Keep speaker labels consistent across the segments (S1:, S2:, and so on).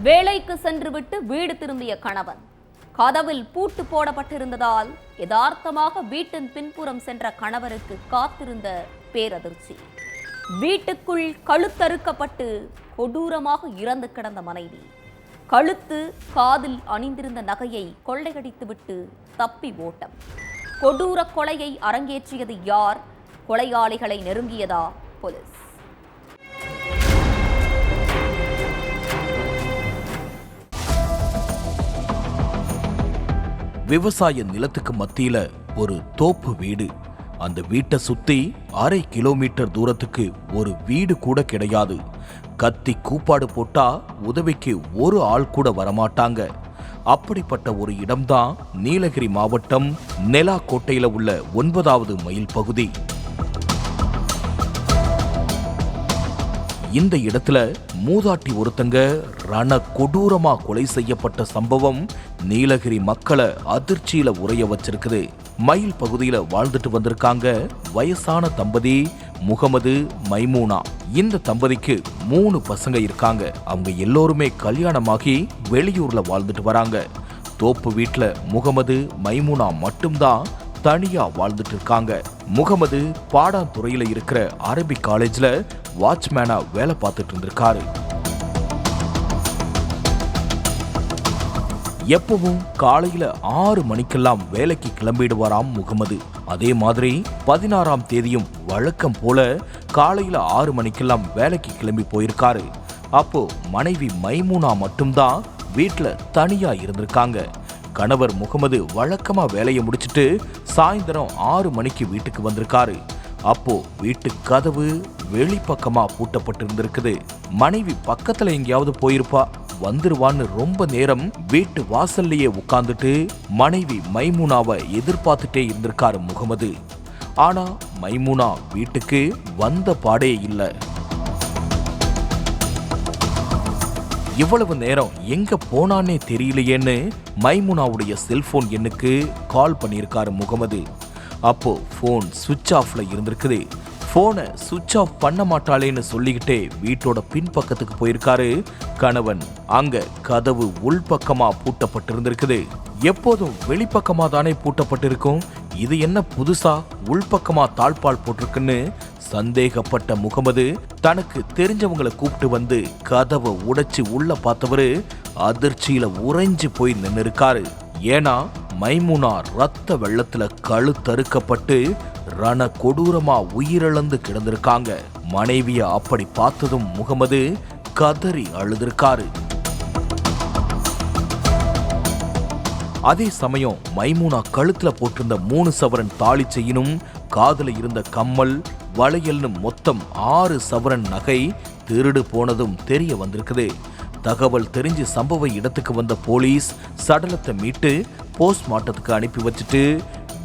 S1: வேலைக்கு சென்றுவிட்டு வீடு திரும்பிய கணவன் கதவில் பூட்டு போடப்பட்டிருந்ததால் யதார்த்தமாக வீட்டின் பின்புறம் சென்ற கணவருக்கு காத்திருந்த பேரதிர்ச்சி. வீட்டுக்குள் கழுத்தறுக்கப்பட்டு கொடூரமாக இறந்து கிடந்த மனைவி கழுத்து காதில் அணிந்திருந்த நகையை கொள்ளையடித்துவிட்டு தப்பி ஓட்டம். கொடூர கொலையை அரங்கேற்றியது யார்? கொலையாளிகளை நெருங்கியதா போலீஸ்?
S2: விவசாய நிலத்துக்கு மத்தியில ஒரு தோப்பு வீடு. அந்த வீட்டை சுத்தி 1/2 கிலோமீட்டர் தூரத்துக்கு ஒரு வீடு கூட கிடையாது. கத்தி கூப்பாடு போட்டா உதவிக்கு ஒரு ஆள் கூட வரமாட்டாங்க. அப்படிப்பட்ட ஒரு இடம்தான் நீலகிரி மாவட்டம் நெலாக்கோட்டையில உள்ள 9வது மைல் பகுதி. இந்த இடத்துல மூதாட்டி ஒருத்தங்க ரண கொடூரமா கொலை செய்யப்பட்ட சம்பவம் நீலகிரி மக்களை அதிர்ச்சியில உறைய வச்சிருக்குது. மயில் பகுதியில வாழ்ந்துட்டு வந்திருக்காங்க வயசான தம்பதி முகமது, மைமூனா. இந்த தம்பதிக்கு 3 பசங்க இருக்காங்க. அவங்க எல்லோருமே கல்யாணமாகி வெளியூர்ல வாழ்ந்துட்டு வராங்க. தோப்பு வீட்டுல முகமது, மைமூனா மட்டும்தான் தனியா வாழ்ந்துட்டு இருக்காங்க. முகமது பாடாந்துறையில இருக்கிற அரபிக் காலேஜ்ல வாட்ச்மேனா வேலை பார்த்துட்டு இருந்திருக்காரு. எப்பவும் காலையில 6 மணிக்கெல்லாம் வேலைக்கு கிளம்பிடுவாராம் முகமது. அதே மாதிரி 16ஆம் தேதியும் வழக்கம் போல காலையில 6 மணிக்கெல்லாம் வேலைக்கு கிளம்பி போயிருக்காரு. அப்போ மனைவி மைமூனா மட்டும்தான் வீட்டுல தனியா இருந்திருக்காங்க. கணவர் முகமது வழக்கமா வேலையை முடிச்சிட்டு சாயந்தரம் 6 மணிக்கு வீட்டுக்கு வந்திருக்காரு. அப்போ வீட்டு கதவு வெளிப்பக்கமா பூட்டப்பட்டிருந்திருக்குது. மனைவி பக்கத்துல எங்கேயாவது போயிருப்பா, வந்துருவான்னு ரொம்ப நேரம் வீட்டு வாசல்லையே உட்கார்ந்துட்டு மனைவி மைமூனாவை எதிர்பார்த்துட்டே இருந்திருக்காரு முகமது. ஆனா மைமூனா வீட்டுக்கு வந்த பாடே இல்லை. இவ்வளவு நேரம் எங்க போனானே தெரியலையேன்னு மைமுனாவுடைய செல்போன் எண்ணுக்கு கால் பண்ணியிருக்காரு முகமது. அப்போ போன் சுவிட்ச் ஆஃப்ல இருந்திருக்குது. போனை சுவிட்ச் ஆஃப் பண்ண மாட்டாளேன்னு சொல்லிக்கிட்டே வீட்டோட பின்பக்கத்துக்கு போயிருக்காரு கணவன். அங்க கதவு உள்பக்கமா பூட்டப்பட்டிருந்திருக்குது. எப்போதும் வெளிப்பக்கமா தானே பூட்டப்பட்டிருக்கும், இது என்ன புதுசா உள்பக்கமா தாழ்பால் போட்டிருக்குன்னு சந்தேகப்பட்ட முகமது தனக்கு தெரிஞ்சவங்களை கூப்பிட்டு வந்து கதவை உடைச்சு உள்ள பார்த்தவரு அதிர்ச்சியில உறைஞ்சு போய் நின்று இருக்காரு. ஏன்னா மைமுனா ரத்த வெள்ளத்துல கழுத்தறுக்கப்பட்டு ரண கொடூரமா உயிரிழந்து கிடந்திருக்காங்க. மனைவிய அப்படி பார்த்ததும் முகமது கதறி அழுதிருக்காரு. அதே சமயம் மைமுனா கழுத்துல போட்டிருந்த 3 சவரன் தாலி செயினும் காதுல இருந்த கம்மல், வளையல்னு மொத்தம் 6 சவரன் நகை திருடு போனதும் தெரிய வந்திருக்குது. தகவல் தெரிஞ்சு சம்பவ இடத்துக்கு வந்த போலீஸ் சடலத்தை மீட்டு போஸ்ட்மார்ட்டத்துக்கு அனுப்பி வச்சுட்டு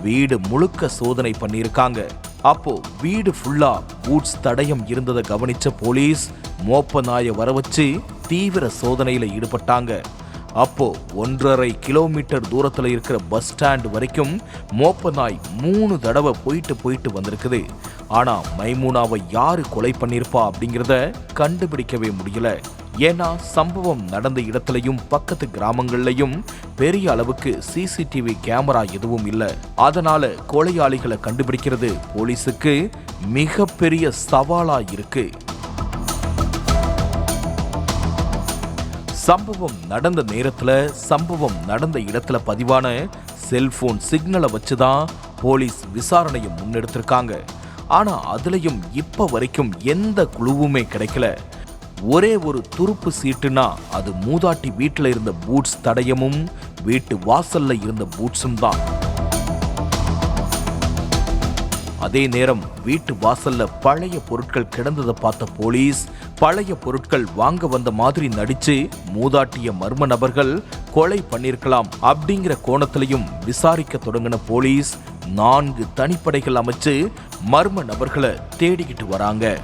S2: வீடு முழுக்க சோதனை பண்ணியிருக்காங்க. அப்போ வீடு ஃபுல்லா பூட்ஸ் தடயம் இருந்ததை கவனிச்ச போலீஸ் மோப்ப நாயை வர வச்சு தீவிர சோதனையில ஈடுபட்டாங்க. அப்போ 1.5 கிலோமீட்டர் தூரத்துல இருக்கிற பஸ் ஸ்டாண்ட் வரைக்கும் மோப்ப நாய் 3 தடவை போயிட்டு வந்திருக்குது. ஆனா மைமூனாவை யாரு கொலை பண்ணிருப்பா அப்படிங்கிறத கண்டுபிடிக்கவே முடியல. ஏன்னா சம்பவம் நடந்த இடத்துலயும் பக்கத்து கிராமங்கள்லயும் பெரிய அளவுக்கு சிசிடிவி கேமரா எதுவும் இல்ல. அதனால கொலையாளிகளை கண்டுபிடிக்கிறது போலீஸுக்கு மிகப்பெரிய சவாலா இருக்கு. சம்பவம் நடந்த நேரத்துல சம்பவம் நடந்த இடத்துல பதிவான செல்போன் சிக்னலை வச்சுதான் போலீஸ் விசாரணையை முன்னெடுத்திருக்காங்க. ஆனா அதுலயும் இப்ப வரைக்கும் எந்த குழுவுமே கிடைக்கல. ஒரே ஒரு துருப்பு சீட்டுனா அது மூதாட்டி வீட்டுல இருந்த பூட்ஸ் தடயமும் வீட்டு வாசல்ல இருந்த பூட்ஸும் தான். அதே நேரம் வீட்டு வாசல்ல பழைய பொருட்கள் கிடந்ததை பார்த்த போலீஸ் பழைய பொருட்கள் வாங்க வந்த மாதிரி நடிச்சு மூதாட்டிய மர்ம நபர்கள் கொலை பண்ணிருக்கலாம் அப்படிங்கிற கோணத்திலையும் விசாரிக்க தொடங்கின போலீஸ் 4 தனிப்படைகள் அமைச்சு மர்ம நபர்களை தேடிக்கிட்டு வராங்க.